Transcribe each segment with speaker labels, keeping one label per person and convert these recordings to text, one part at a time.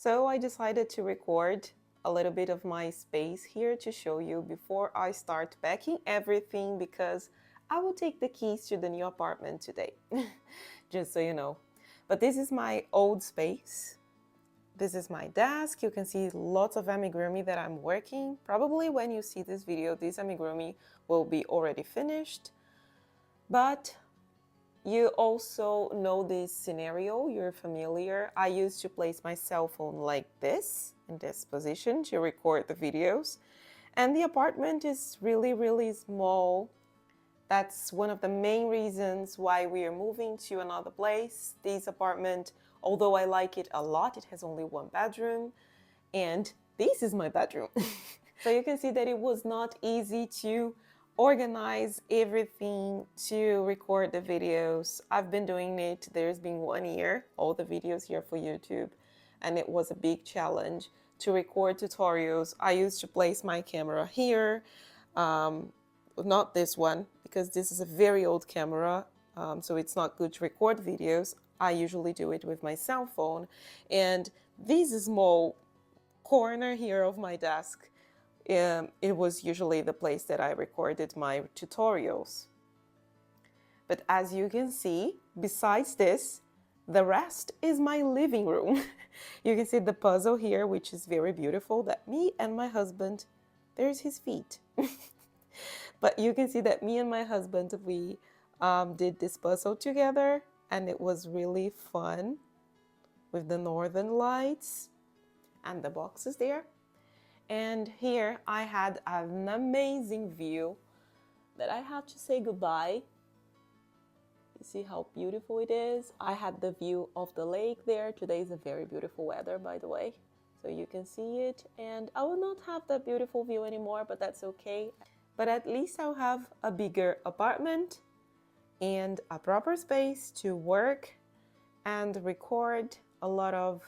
Speaker 1: So I decided to record a little bit of my space here to show you before I start packing everything, because I will take the keys to the new apartment today, just so you know. But this is my old space. This is my desk. You can see lots of amigurumi that I'm working. Probably when you see this video, this amigurumi will be already finished. But you also know this scenario, you're familiar. I used to place my cell phone like this, in this position, to record the videos. And the apartment is really, really small. That's one of the main reasons why we are moving to another place. This apartment, although I like it a lot, it has only one bedroom. And this is my bedroom. So you can see that it was not easy to organize everything to record the videos. I've been doing it, there's been 1 year, all the videos here for YouTube, and it was a big challenge to record tutorials. I used to place my camera here, not this one, because this is a very old camera, so it's not good to record videos. I usually do it with my cell phone, and this small corner here of my desk, it was usually the place that I recorded my tutorials. But as you can see, besides this, the rest is my living room. You can see the puzzle here, which is very beautiful, that me and my husband, there's his feet. But you can see that me and my husband, we did this puzzle together, and it was really fun with the northern lights and the boxes there. And here I had an amazing view that I have to say goodbye. You see how beautiful it is? I had the view of the lake there. Today is a very beautiful weather, by the way, so you can see it. And I will not have that beautiful view anymore, but that's okay. But at least I'll have a bigger apartment and a proper space to work and record a lot of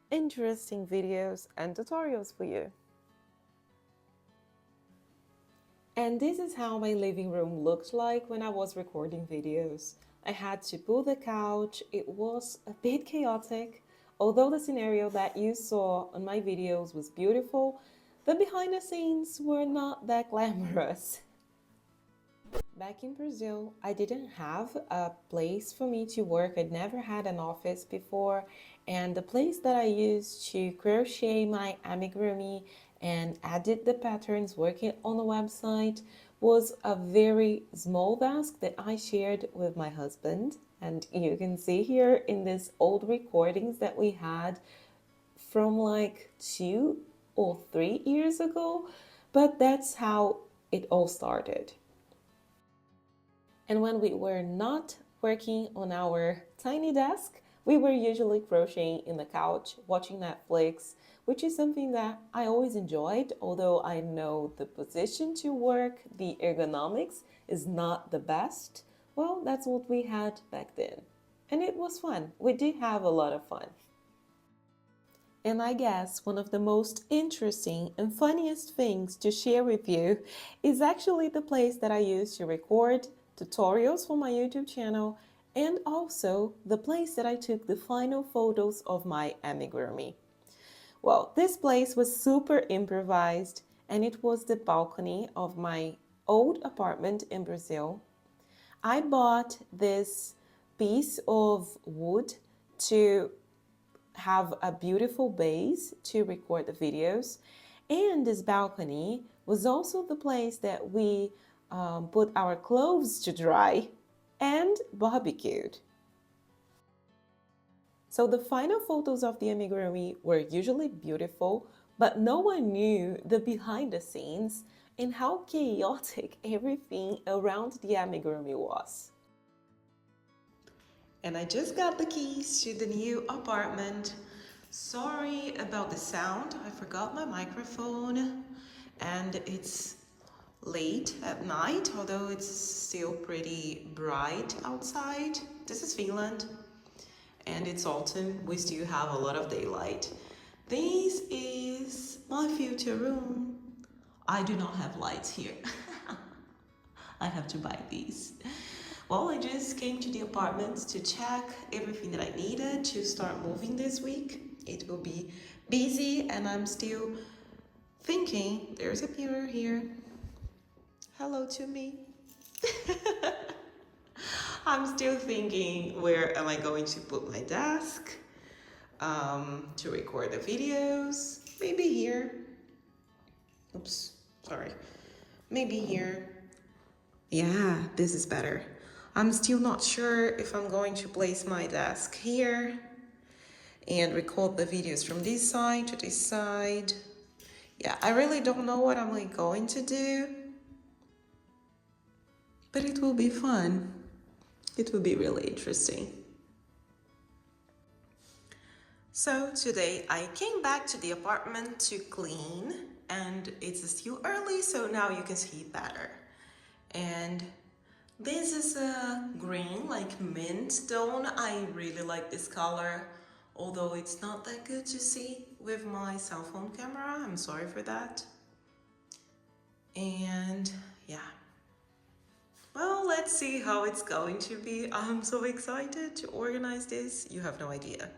Speaker 1: interesting videos and tutorials for you. And this is how my living room looked like when I was recording videos. I had to pull the couch. It was a bit chaotic. Although the scenario that you saw on my videos was beautiful, the behind the scenes were not that glamorous. Back in Brazil, I didn't have a place for me to work. I'd never had an office before, and the place that I used to crochet my amigurumi and edit the patterns working on the website was a very small desk that I shared with my husband. And you can see here in these old recordings that we had from like 2 or 3 years ago, but that's how it all started. And when we were not working on our tiny desk, we were usually crocheting in the couch, watching Netflix, which is something that I always enjoyed, although I know the position to work, the ergonomics, is not the best. Well, that's what we had back then. And it was fun. We did have a lot of fun. And I guess one of the most interesting and funniest things to share with you is actually the place that I use to record tutorials for my YouTube channel, and also the place that I took the final photos of my amigurumi. Well, this place was super improvised, and it was the balcony of my old apartment in Brazil. I bought this piece of wood to have a beautiful base to record the videos, and this balcony was also the place that we put our clothes to dry and barbecued. So the final photos of the amigurumi were usually beautiful, but no one knew the behind the scenes and how chaotic everything around the amigurumi was. And I just got the keys to the new apartment. Sorry about the sound, I forgot my microphone, and it's late at night, although it's still pretty bright outside. This is Finland, and it's autumn. We still have a lot of daylight. This is my future room. I do not have lights here. I have to buy these. Well, I just came to the apartment to check everything that I needed to start moving this week. it will be busy, and I'm still thinking. There's a mirror here. Hello to me. I'm still thinking, where am I going to put my desk to record the videos? Maybe here. Oops, sorry. Maybe here. Yeah, this is better. I'm still not sure if I'm going to place my desk here and record the videos from this side to this side. Yeah, I really don't know what I'm going to do, but it will be fun. It will be really interesting. So today I came back to the apartment to clean, and it's still early, so now you can see better. And this is a green, like mint tone. I really like this color, although it's not that good to see with my cell phone camera. I'm sorry for that. And yeah. Well, let's see how it's going to be. I'm so excited to organize this. You have no idea.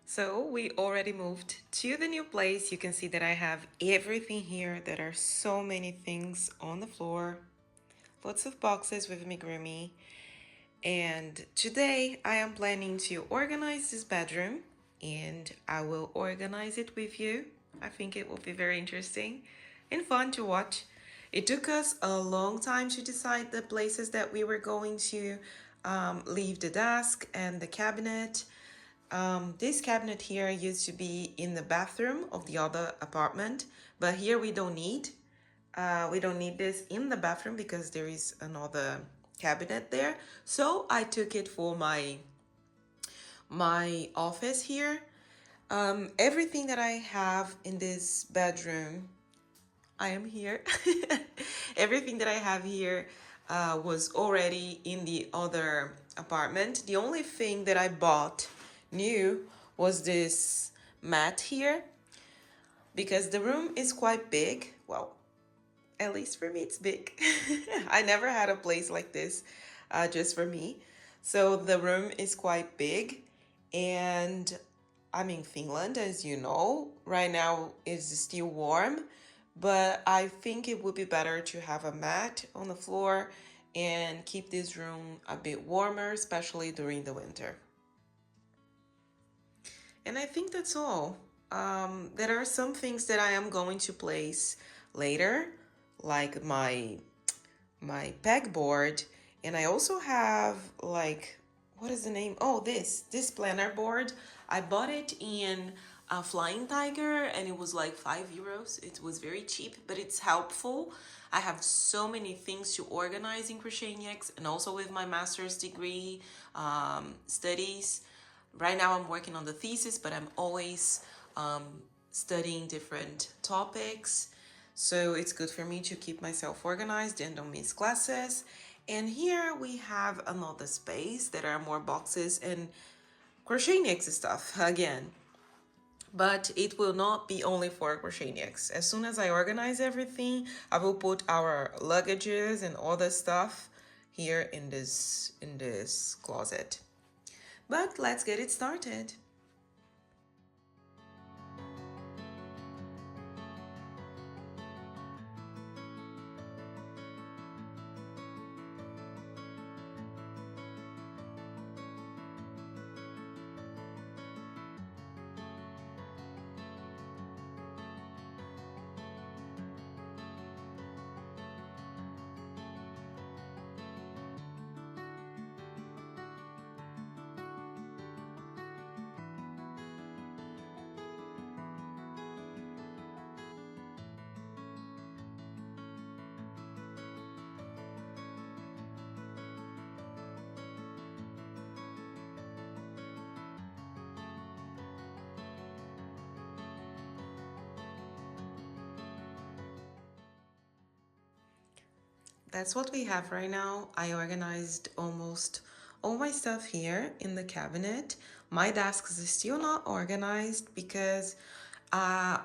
Speaker 1: So we already moved to the new place. You can see that I have everything here. There are so many things on the floor. Lots of boxes with Amigurumi. And today I am planning to organize this bedroom, and I will organize it with you. I think it will be very interesting and fun to watch. It took us a long time to decide the places that we were going to leave the desk and the cabinet. This cabinet here used to be in the bathroom of the other apartment, but here we don't need this in the bathroom because there is another cabinet there. So I took it for my office here. Everything that I have in this bedroom, I am here. Everything that I have here was already in the other apartment. The only thing that I bought new was this mat here, because the room is quite big. Well, at least for me it's big. I never had a place like this just for me. So the room is quite big, and I'm in Finland, as you know. Right now it's still warm, but I think it would be better to have a mat on the floor and keep this room a bit warmer, especially during the winter. And I think that's all. There are some things that I am going to place later, like my pegboard, and I also have, like, what is the name? Oh, this planner board. I bought it in a Flying Tiger, and it was like €5. It was very cheap, but it's helpful. I have so many things to organize in Crocheniacs, and also with my master's degree studies. Right now I'm working on the thesis, but I'm always studying different topics. So it's good for me to keep myself organized and don't miss classes. And here we have another space. There are more boxes and Crocheniacs stuff again. But it will not be only for Crocheniacs. As soon as I organize everything, I will put our luggages and other stuff here in this closet. But let's get it started. that's what we have right now. I organized almost all my stuff here in the cabinet. My desk is still not organized because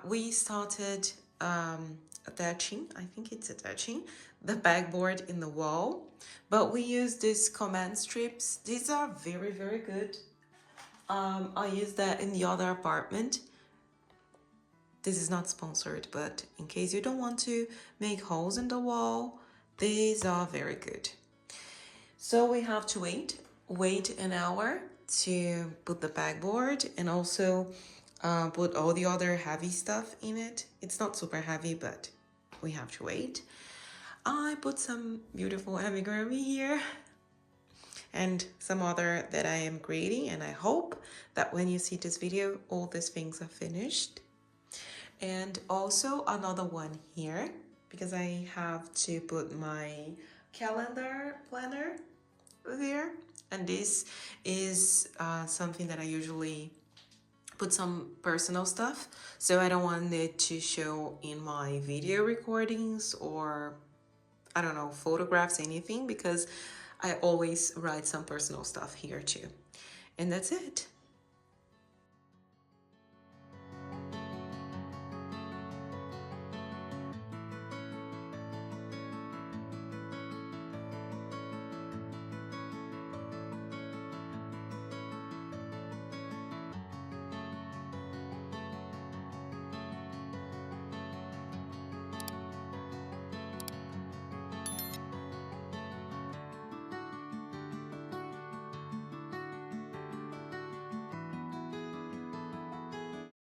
Speaker 1: we started attaching, I think it's attaching, the pegboard in the wall. But we use these command strips. These are very, very good. I use that in the other apartment. This is not sponsored, but in case you don't want to make holes in the wall, these are very good. So we have to wait an hour to put the pegboard and also put all the other heavy stuff in it. It's not super heavy, but we have to wait. I put some beautiful amigurumi here and some other that I am creating, and I hope that when you see this video, all these things are finished. And also another one here, because I have to put my calendar planner there. And this is something that I usually put some personal stuff, so I don't want it to show in my video recordings or, I don't know, photographs, anything, because I always write some personal stuff here too. And that's it.